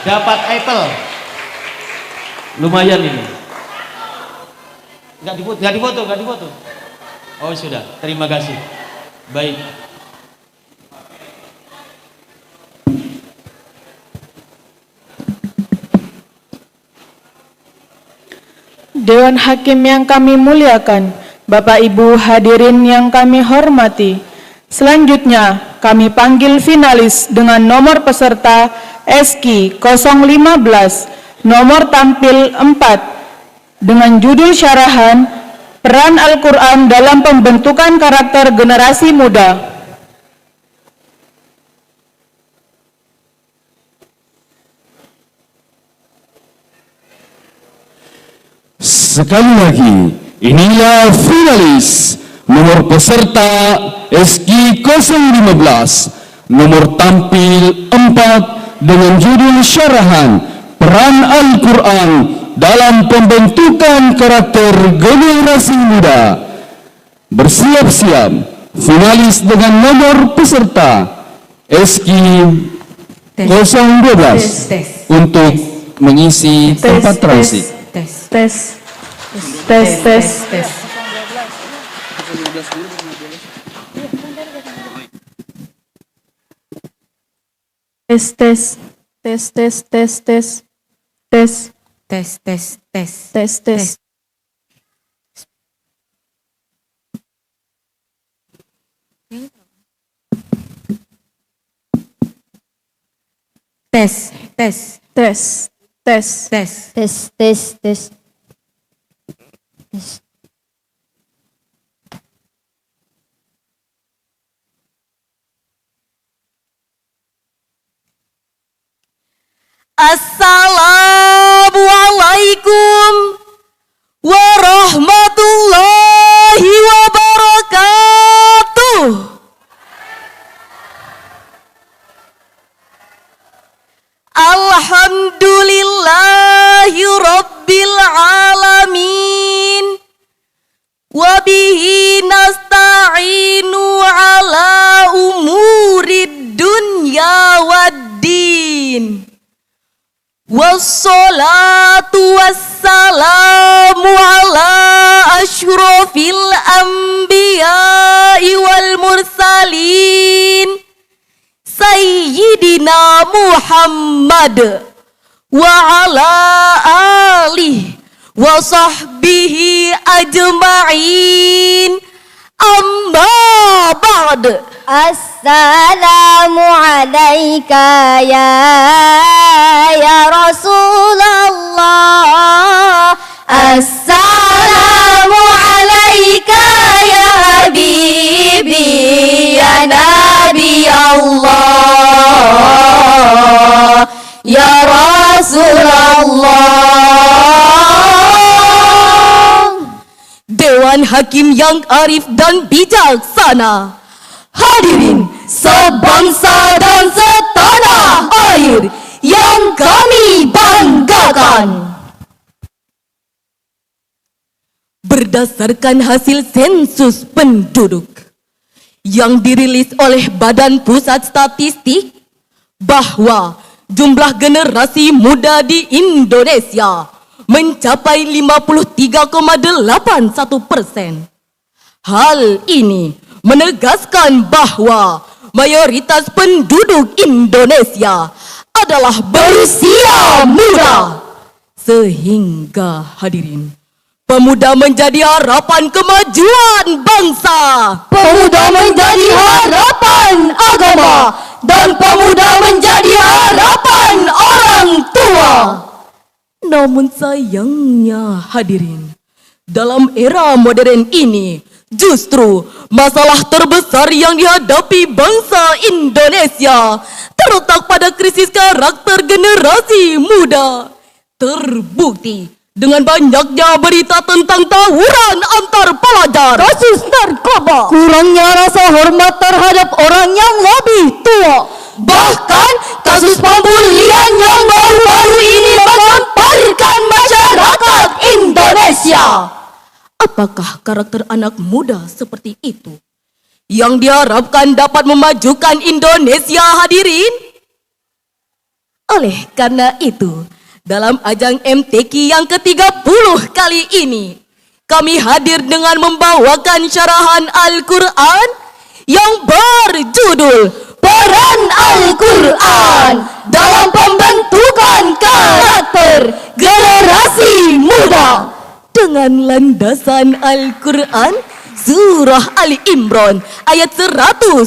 dapat apple. Lumayan ini. Enggak difoto. Oh sudah, terima kasih. Baik. Dewan Hakim yang kami muliakan, Bapak Ibu hadirin yang kami hormati. Selanjutnya, kami panggil finalis dengan nomor peserta SK 015, nomor tampil 4, dengan judul syarahan Peran Al-Quran dalam Pembentukan Karakter Generasi Muda. Sekali lagi, inilah finalis nomor peserta SG 015, nomor tampil 4 dengan judul syarahan Peran Al-Quran dalam Pembentukan Karakter Generasi Muda. Bersiap-siap finalis dengan nomor peserta SG 012 untuk mengisi tempat transit. Tes. Assalamualaikum warahmatullahi wabarakatuh. Alhamdulillahi rabbil alamin. Wabihi nasta'inu ala umurid dunya waddin. Wassalatu wassalamu ala ashrafil anbiya'i wal mursalin Sayyidina Muhammad wa ala alihi wa sahbihi ajma'in. Amma ba'd. Assalamu alayka ya Rasulullah. Assalamu alayka ya Habibi ya Nabi Allah ya Rasulullah. Dewan Hakim yang arif dan bijaksana, hadirin sebangsa dan setanah air yang kami banggakan. Berdasarkan hasil sensus penduduk yang dirilis oleh Badan Pusat Statistik, bahwa jumlah generasi muda di Indonesia mencapai 53,81%. Hal ini menegaskan bahwa mayoritas penduduk Indonesia adalah berusia muda. Sehingga hadirin, pemuda menjadi harapan kemajuan bangsa. Pemuda menjadi harapan agama dan pemuda menjadi harapan orang tua. Namun sayangnya hadirin, dalam era modern ini, justru masalah terbesar yang dihadapi bangsa Indonesia terletak pada krisis karakter generasi muda. Terbukti dengan banyaknya berita tentang tawuran antar pelajar, Kasus narkoba, kurangnya rasa hormat terhadap orang yang lebih tua, bahkan kasus pembulian yang baru-baru ini menggemparkan masyarakat Indonesia. Apakah karakter anak muda seperti itu yang diharapkan dapat memajukan Indonesia, hadirin? Oleh karena itu, dalam ajang MTQ yang ke-30 kali ini, kami hadir dengan membawakan syarahan Al-Quran yang berjudul Peran Al-Quran dalam pembentukan karakter generasi muda. dengan landasan Al-Quran Surah Ali Imran ayat 110.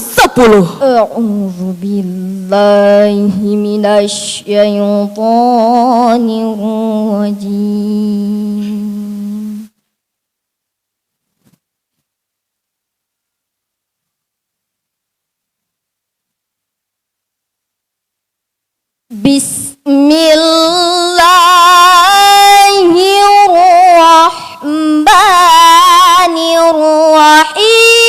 A'udzu billahi minasy syaithanir rajim. Bismillahirrahmanirrahim.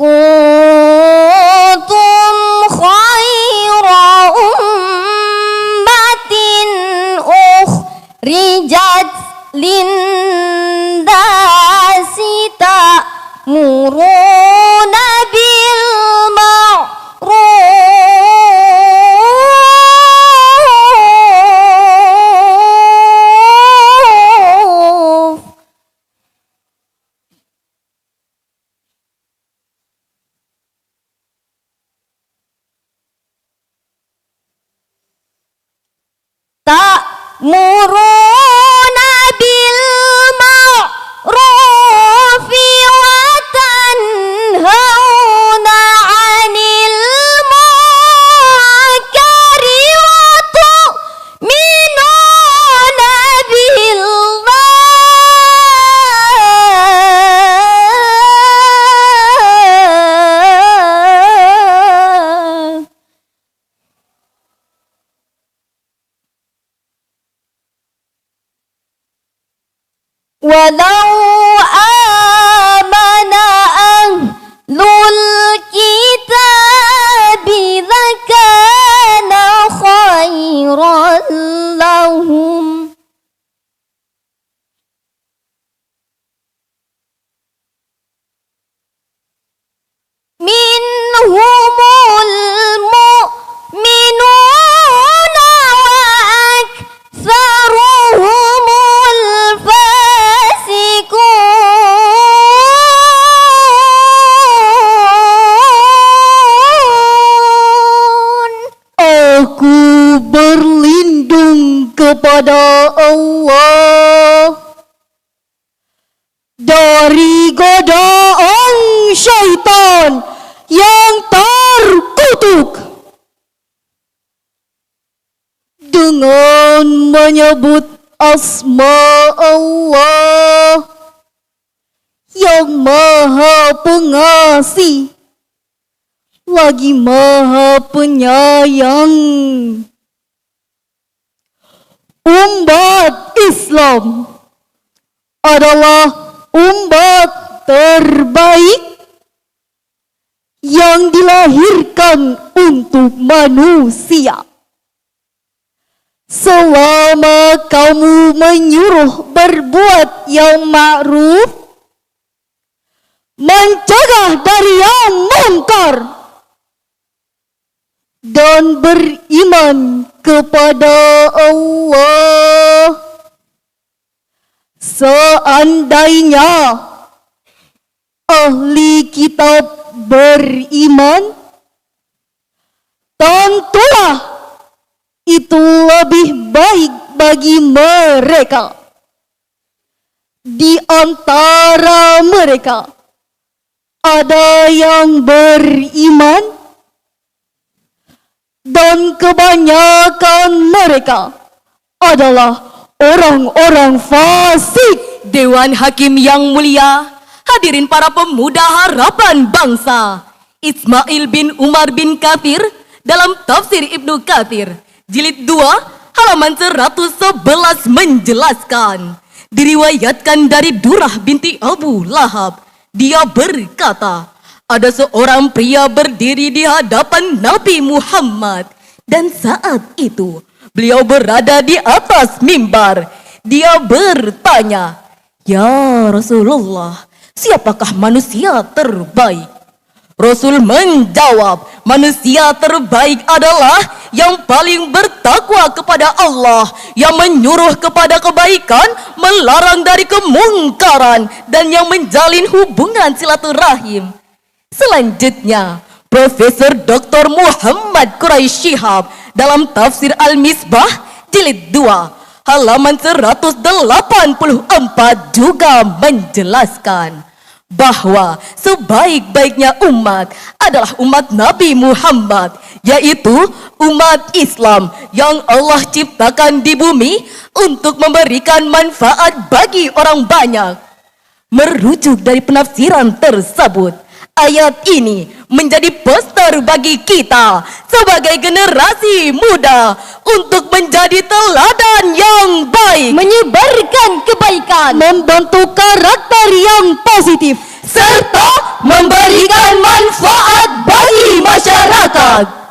Kuntum khaira ummatin ukhrijat lin-nasi ta'muruna bil ma'ruf ta'muruna bil ma'rufi wa tanhauna 'anil munkari wa tu'minuna billah. Walau amana ahlul kitabi lakana khairan lahum. Minhumul mu'minuna wa aktsaruhumul fasiqun. Aku berlindung kepada Allah dari godaan syaitan yang terkutuk dengan menyebut asma Allah yang maha pengasih lagi maha penyayang. Umat Islam adalah umat terbaik yang dilahirkan untuk manusia. Selama kamu menyuruh berbuat yang ma'ruf, mencegah dari yang mungkar, dan beriman kepada Allah, seandainya ahli kitab beriman, tentulah itu lebih baik bagi mereka di antara mereka ada yang beriman dan kebanyakan mereka adalah orang-orang fasik. Dewan Hakim yang mulia, hadirin para pemuda harapan bangsa, Ismail bin Umar bin Katsir dalam tafsir Ibnu Katsir jilid 2 halaman 111 menjelaskan, diriwayatkan dari Durrah binti Abu Lahab, dia berkata, ada seorang pria berdiri di hadapan Nabi Muhammad. Dan saat itu, beliau berada di atas mimbar. Dia bertanya, "Ya Rasulullah, siapakah manusia terbaik?" Rasul menjawab, "Manusia terbaik adalah yang paling bertakwa kepada Allah, yang menyuruh kepada kebaikan, melarang dari kemungkaran, dan yang menjalin hubungan silaturahim." Selanjutnya, Profesor Dr. Muhammad Quraisy Shihab dalam tafsir Al-Misbah jilid 2 halaman 184 juga menjelaskan bahwa sebaik-baiknya umat adalah umat Nabi Muhammad, yaitu umat Islam yang Allah ciptakan di bumi untuk memberikan manfaat bagi orang banyak. Merujuk dari penafsiran tersebut, ayat ini menjadi poster bagi kita sebagai generasi muda untuk menjadi teladan yang baik, menyebarkan kebaikan, membantu karakter yang positif, serta memberikan manfaat bagi masyarakat.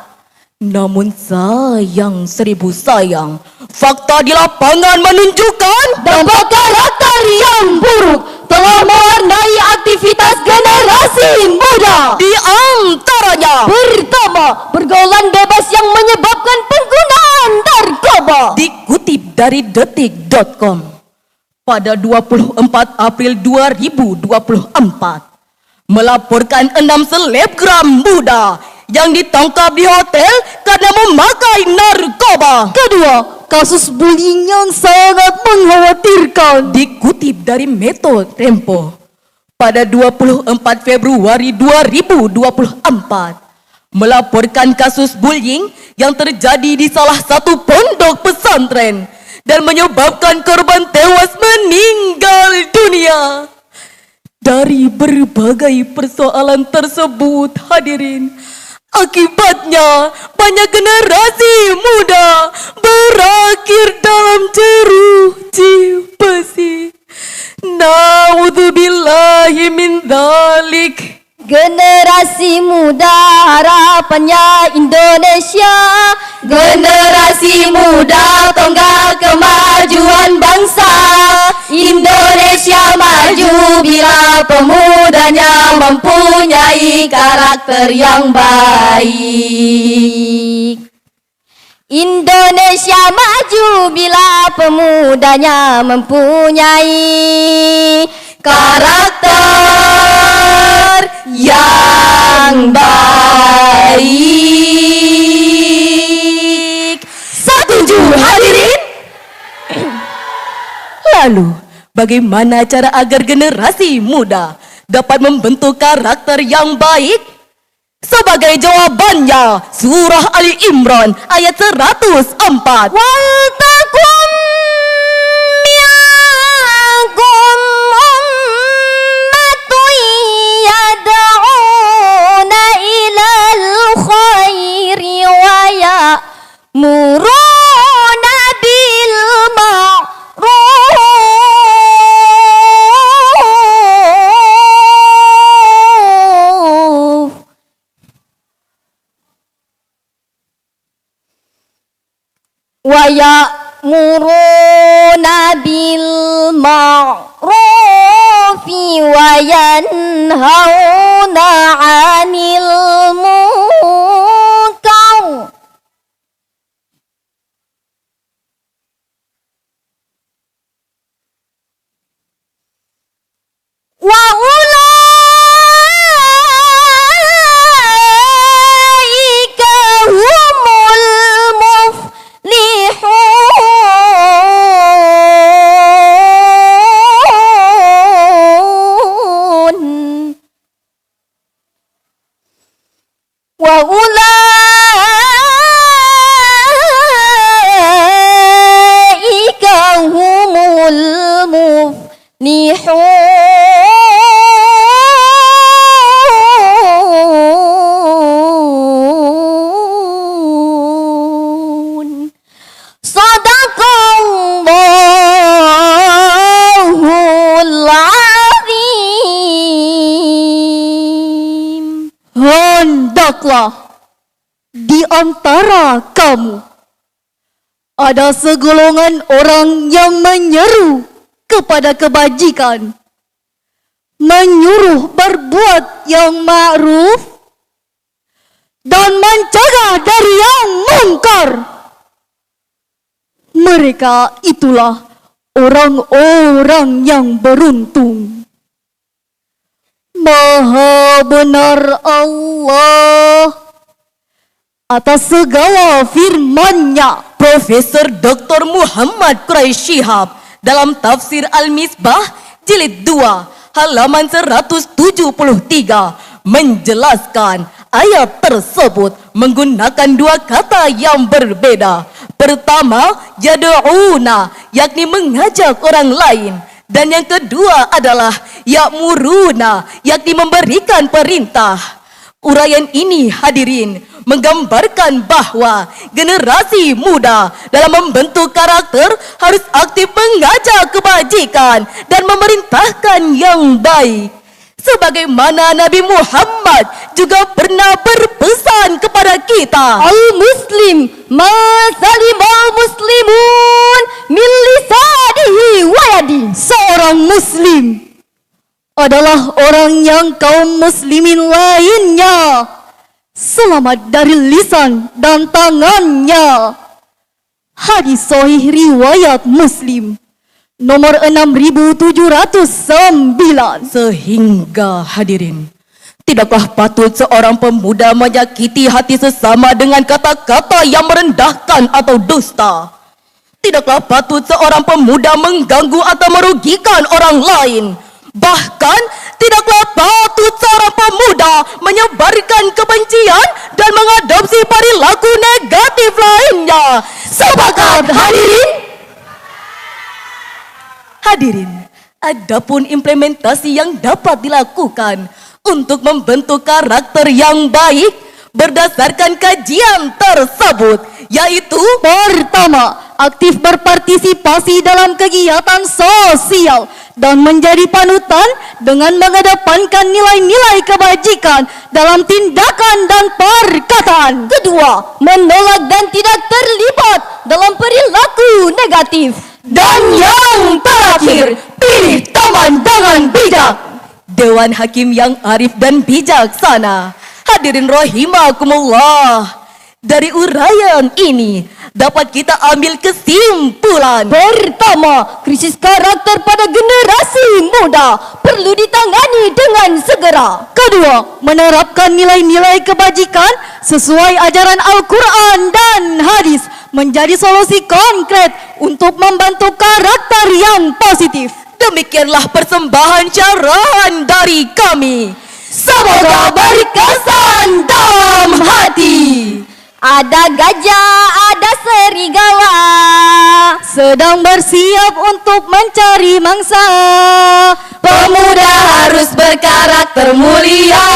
Namun sayang seribu sayang, fakta di lapangan menunjukkan dampak karakter yang buruk telah mewarnai aktivitas generasi muda. Di antaranya, pertama, pergaulan bebas yang menyebabkan penggunaan narkoba. Dikutip dari detik.com, pada 24 April 2024, melaporkan 6 selebgram muda yang ditangkap di hotel karena memakai narkoba. Kedua, kasus bullying yang sangat mengkhawatirkan. Dikutip dari Metro Tempo, pada 24 Februari 2024, melaporkan kasus bullying yang terjadi di salah satu pondok pesantren dan menyebabkan korban tewas meninggal dunia. Dari berbagai persoalan tersebut, hadirin, akibatnya banyak generasi muda berakhir dalam jeruji besi. Naudzubillahi min dzalik. Generasi muda harapannya Indonesia. Generasi muda tonggak kemajuan bangsa. Indonesia maju bila pemudanya mempunyai karakter yang baik. Indonesia maju bila pemudanya mempunyai Karakter yang baik. Setuju hadirin? Lalu, bagaimana cara agar generasi muda dapat membentuk karakter yang baik? Sebagai jawabannya, surah Ali Imran ayat 104. Waltakum minkum ummatun yad'una ilal khairi wa ya'muruna bil ma'ruf wa ya'muruna bil ma'rufi wa yanhauna 'anil munkar wa ulaika humul muflihun wa ulaika humul muflihun. Sadaqallahul azim. Di antara kamu ada segolongan orang yang menyeru kepada kebajikan, menyuruh berbuat yang ma'ruf dan mencegah dari yang mungkar. Mereka itulah orang-orang yang beruntung. Maha benar Allah atas segala firman-Nya. Profesor Dr. Muhammad Quraisy Shihab dalam tafsir Al-Misbah jilid 2 halaman 173 menjelaskan ayat tersebut menggunakan dua kata yang berbeda. Pertama, yad'una, yakni mengajak orang lain. Dan yang kedua adalah ya'muruna, yakni memberikan perintah. Uraian ini hadirin menggambarkan bahwa generasi muda dalam membentuk karakter harus aktif mengajak kebajikan dan memerintahkan yang baik. Sebagaimana Nabi Muhammad juga pernah berpesan kepada kita, Al-Muslim ma salimal muslimun min lisanihi wa yadi. seorang muslim Adalah orang yang kaum muslimin lainnya selamat dari lisan dan tangannya. Hadis sahih riwayat Muslim nomor 6709. Sehingga hadirin, tidaklah patut seorang pemuda menyakiti hati sesama dengan kata-kata yang merendahkan atau dusta. Tidaklah patut seorang pemuda mengganggu atau merugikan orang lain. Bahkan tidaklah patut seorang pemuda menyebarkan kebencian dan mengadopsi perilaku negatif lainnya. Sepakat hadirin? Hadirin, adapun implementasi yang dapat dilakukan untuk membentuk karakter yang baik berdasarkan kajian tersebut, yaitu Pertama, aktif berpartisipasi dalam kegiatan sosial dan menjadi panutan dengan mengedepankan nilai-nilai kebajikan dalam tindakan dan perkataan. Kedua, menolak dan tidak terlibat dalam perilaku negatif. dan yang terakhir, pilih teman dengan bijak. Dewan Hakim yang arif dan bijaksana. Hadirin rahimakumullah. Dari uraian ini dapat kita ambil kesimpulan. Pertama, krisis karakter pada generasi muda perlu ditangani dengan segera. Kedua, menerapkan nilai-nilai kebajikan sesuai ajaran Al-Quran dan hadis menjadi solusi konkret untuk membantu karakter yang positif. Demikianlah persembahan syarahan dari kami. Semoga berkesan dalam hati. Ada gajah, ada serigala, sedang bersiap untuk mencari mangsa. Pemuda harus berkarakter mulia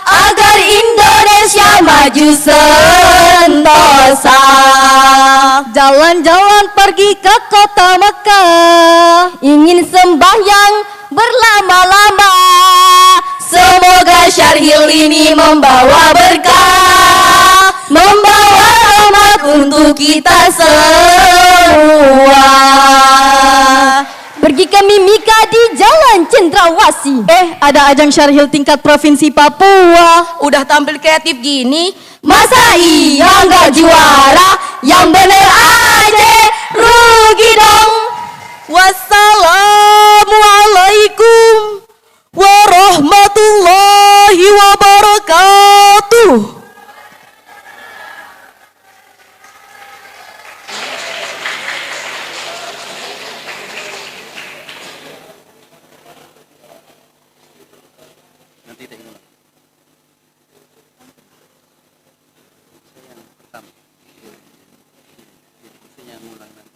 agar Indonesia maju sentosa. Jalan-jalan pergi ke kota Mekah, ingin sembahyang berlama-lama. Semoga syarhil ini membawa berkah, membawa rahmat untuk kita semua. Pergi ke Mimika di Jalan Cendrawasih. Ada ajang syarhil tingkat provinsi Papua. Udah tampil kreatif gini, masa iya nggak juara? Yang bener aja, rugi dong. Wassalamualaikum warahmatullahi wabarakatuh. Nanti tak ingat. Saya yang pertama. Saya yang mulai.